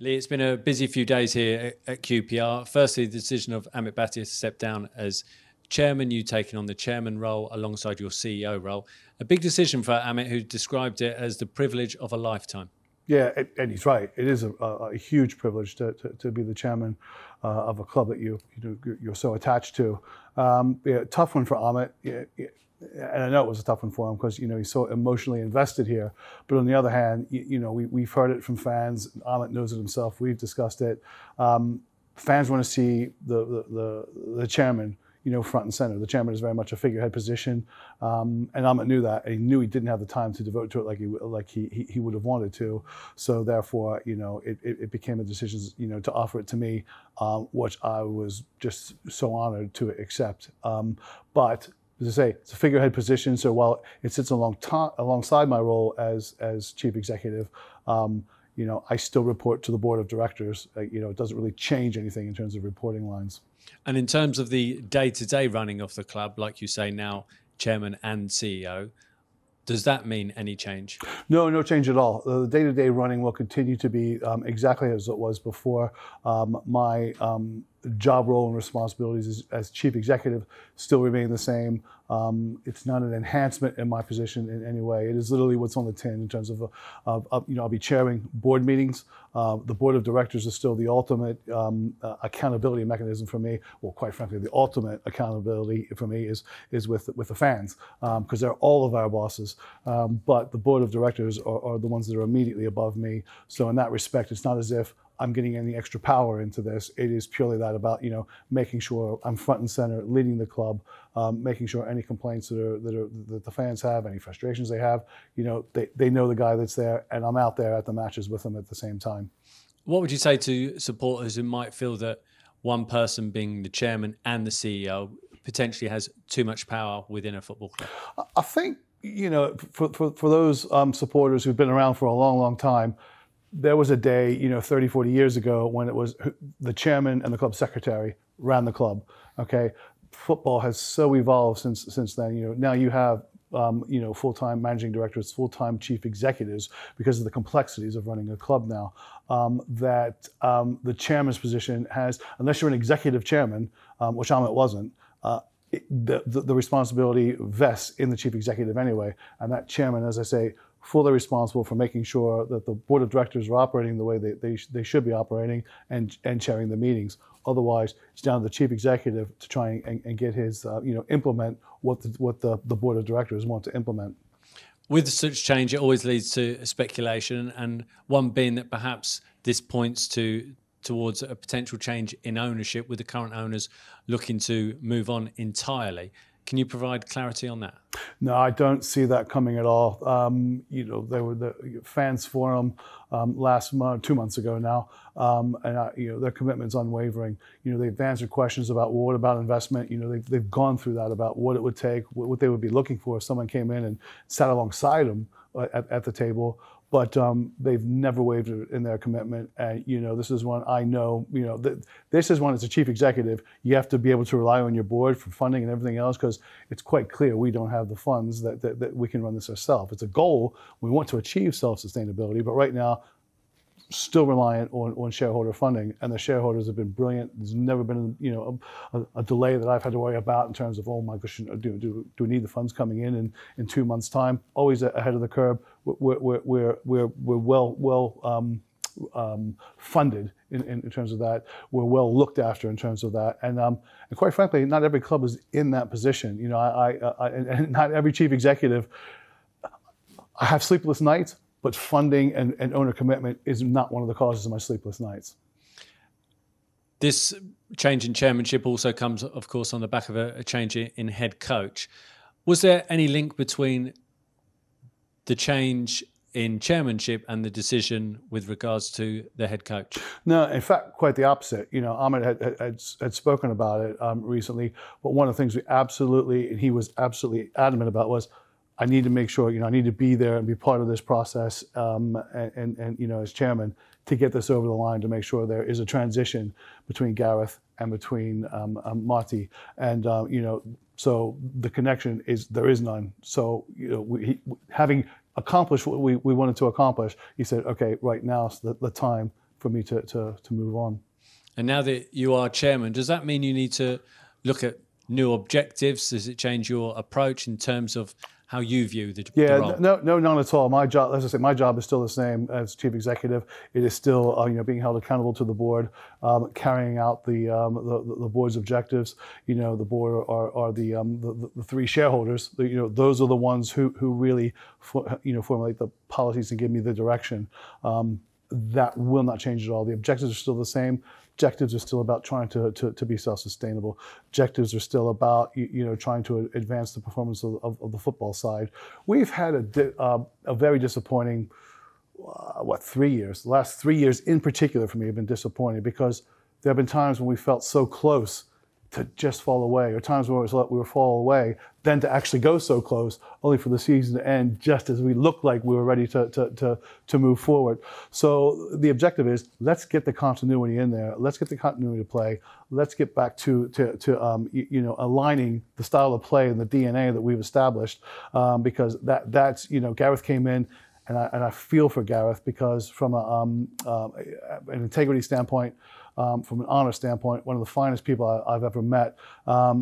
Lee, it's been a busy few days here at QPR. Firstly, the decision of Amit Bhatia to step down as chairman, you taking on the chairman role alongside your CEO role. A big decision for Amit, who described it as the privilege of a lifetime. Yeah, and he's right. It is a huge privilege to be the chairman of a club that you're so attached to. Yeah, tough one for Amit. Yeah, and I know it was a tough one for him because he's so emotionally invested here. But on the other hand, we've heard it from fans. Amit knows it himself. We've discussed it. Fans want to see the chairman, front and center. The chairman is very much a figurehead position, and Amit knew that, and he knew he didn't have the time to devote to it like he would have wanted to. So therefore, it became a decision, to offer it to me, which I was just so honored to accept. But as I say, it's a figurehead position. So while it sits alongside my role as chief executive, I still report to the board of directors. It doesn't really change anything in terms of reporting lines. And in terms of the day-to-day running of the club, like you say now, chairman and CEO, does that mean any change? No change at all. The day-to-day running will continue to be exactly as it was before. My job role and responsibilities as chief executive still remain the same. It's not an enhancement in my position in any way. It is literally what's on the tin in terms of I'll be chairing board meetings. The board of directors is still the ultimate accountability mechanism for me. Well, quite frankly, the ultimate accountability for me is with the fans, because they're all of our bosses. But the board of directors are the ones that are immediately above me. So in that respect, it's not as if I'm getting any extra power into this. It is purely that about making sure I'm front and center, leading the club, making sure any complaints that the fans have, any frustrations they have, they know the guy that's there, and I'm out there at the matches with them at the same time. What would you say to supporters who might feel that one person being the chairman and the CEO potentially has too much power within a football club? I think for those supporters who've been around for a long time, there was a day, 30, 40 years ago when it was the chairman and the club secretary ran the club. Okay, football has so evolved since then. Now you have full-time managing directors, full-time chief executives, because of the complexities of running a club now. That the chairman's position has, unless you're an executive chairman, which Amit wasn't, the responsibility vests in the chief executive anyway, and that chairman, as I say, fully responsible for making sure that the board of directors are operating the way they should be operating and chairing the meetings. Otherwise, it's down to the chief executive to try and get his implement what the board of directors want to implement. With such change, it always leads to speculation, and one being that perhaps this points towards a potential change in ownership, with the current owners looking to move on entirely. Can you provide clarity on that? No, I don't see that coming at all. There were the fans forum last month, 2 months ago now, and their commitment's unwavering. They've answered questions about, well, what about investment? They've gone through that about what it would take, what they would be looking for if someone came in and sat alongside them at the table. But they've never wavered in their commitment. And, this is one I know, this is one as a chief executive, you have to be able to rely on your board for funding and everything else, because it's quite clear we don't have the funds that we can run this ourselves. It's a goal. We want to achieve self-sustainability, but right now, still reliant on shareholder funding, and the shareholders have been brilliant. There's never been a delay that I've had to worry about in terms of, oh my gosh, do we need the funds coming in 2 months' time? Always ahead of the curve. We're well funded in terms of that. We're well looked after in terms of that, and quite frankly, not every club is in that position. And not every chief executive. I have sleepless nights. But funding and owner commitment is not one of the causes of my sleepless nights. This change in chairmanship also comes, of course, on the back of a change in head coach. Was there any link between the change in chairmanship and the decision with regards to the head coach? No, in fact, quite the opposite. Amit had spoken about it recently, but one of the things he was absolutely adamant about was, I need to make sure, I need to be there and be part of this process, and as chairman, to get this over the line, to make sure there is a transition between Gareth and between Marty, and so the connection there is none. So having accomplished what we wanted to accomplish, he said, okay, right now is the time for me to move on. And now that you are chairman, does that mean you need to look at new objectives? Does it change your approach in terms of how you view the role? No, none at all. My job, as I say, my job is still the same as chief executive. It is still, being held accountable to the board, carrying out the board's objectives. The board are the three shareholders. Those are the ones who really, formulate the policies and give me the direction. That will not change at all. The objectives are still the same. Objectives are still about trying to be self-sustainable. Objectives are still about trying to advance the performance of the football side. We've had a very disappointing 3 years. The last 3 years in particular for me have been disappointing because there have been times when we felt so close to just fall away, or times where we were fall away, then to actually go so close, only for the season to end just as we looked like we were ready to move forward. So the objective is, let's get the continuity in there. Let's get the continuity to play. Let's get back to aligning the style of play and the DNA that we've established, because that's Gareth came in. And I feel for Gareth because from an integrity standpoint, from an honor standpoint, one of the finest people I've ever met.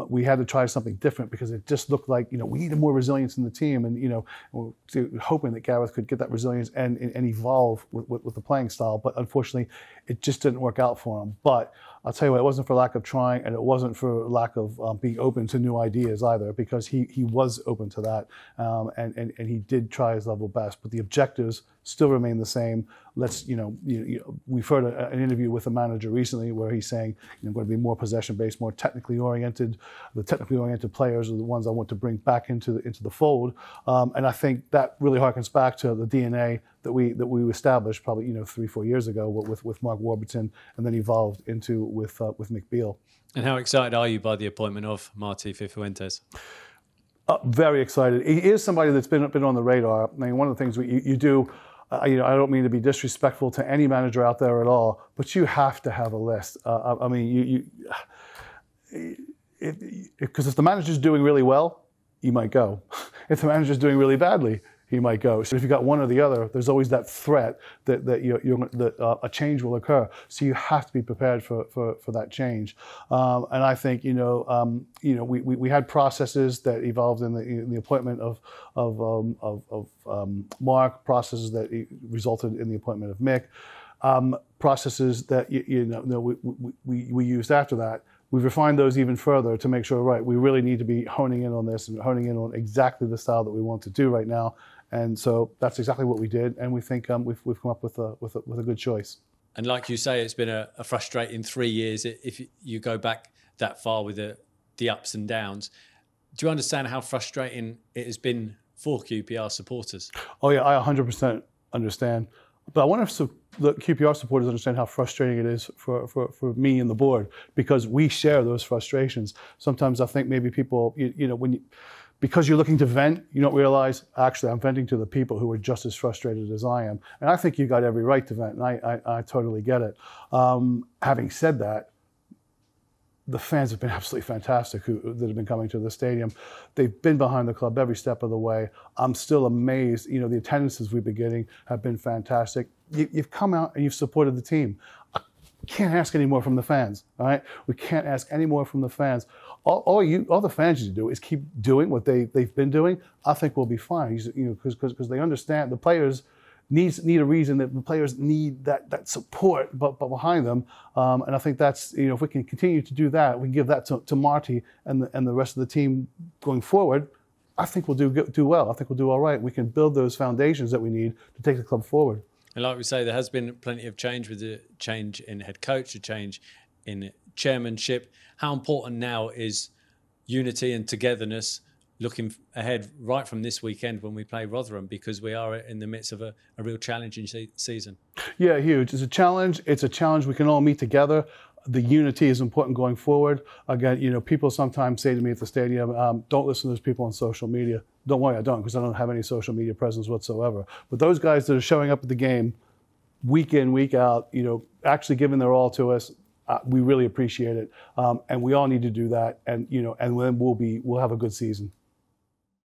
We had to try something different because it just looked like we needed more resilience in the team, and we're hoping that Gareth could get that resilience and evolve with the playing style. But unfortunately, it just didn't work out for him. But I'll tell you what, it wasn't for lack of trying, and it wasn't for lack of being open to new ideas either, because he was open to that, and he did try his level best. But the objectives still remain the same. We've heard an interview with a manager recently where he's saying, I'm going to be more possession-based, more technically oriented. The technically oriented players are the ones I want to bring back into the fold. And I think that really harkens back to the DNA that we established probably 3-4 years ago with Mark Warburton, and then evolved into with Mick Beale. And how excited are you by the appointment of Martí Cifuentes? Very excited. He is somebody that's been on the radar. I mean, one of the things you do. I don't mean to be disrespectful to any manager out there at all, but you have to have a list. Because if the manager's doing really well, you might go. If the manager's doing really badly, he might go. So if you got one or the other, there's always that threat that a change will occur. So you have to be prepared for that change. And I think we had processes that evolved in the appointment of Mark, processes that resulted in the appointment of Mick, processes that we used after that. We've refined those even further to make sure, right, we really need to be honing in on this and honing in on exactly the style that we want to do right now. And so that's exactly what we did, and we think we've come up with a good choice. And like you say, it's been a frustrating 3 years. If you go back that far with the ups and downs, do you understand how frustrating it has been for QPR supporters? Oh yeah, I 100% understand. But I want the QPR supporters understand how frustrating it is for me and the board, because we share those frustrations. Sometimes I think maybe people, because you're looking to vent, you don't realize, actually, I'm venting to the people who are just as frustrated as I am. And I think you got every right to vent, and I totally get it. Having said that, the fans have been absolutely fantastic that have been coming to the stadium. They've been behind the club every step of the way. I'm still amazed. The attendances we've been getting have been fantastic. You've come out and you've supported the team. I can't ask any more from the fans, all right? We can't ask any more from the fans. All the fans need to do is keep doing what they've been doing. I think we'll be fine, because they understand the players need a reason, that the players need that support but behind them. And I think that's, if we can continue to do that, we can give that to Marty and the rest of the team going forward, I think we'll do well. I think we'll do all right. We can build those foundations that we need to take the club forward. And like we say, there has been plenty of change with the change in head coach, a change in chairmanship. How important now is unity and togetherness looking ahead right from this weekend when we play Rotherham, because we are in the midst of a real challenging season? Yeah, huge. It's a challenge. It's a challenge we can all meet together. The unity is important going forward. Again, people sometimes say to me at the stadium, don't listen to those people on social media. Don't worry, I don't, because I don't have any social media presence whatsoever. But those guys that are showing up at the game week in, week out, actually giving their all to us, we really appreciate it. And we all need to do that. And then we'll have a good season.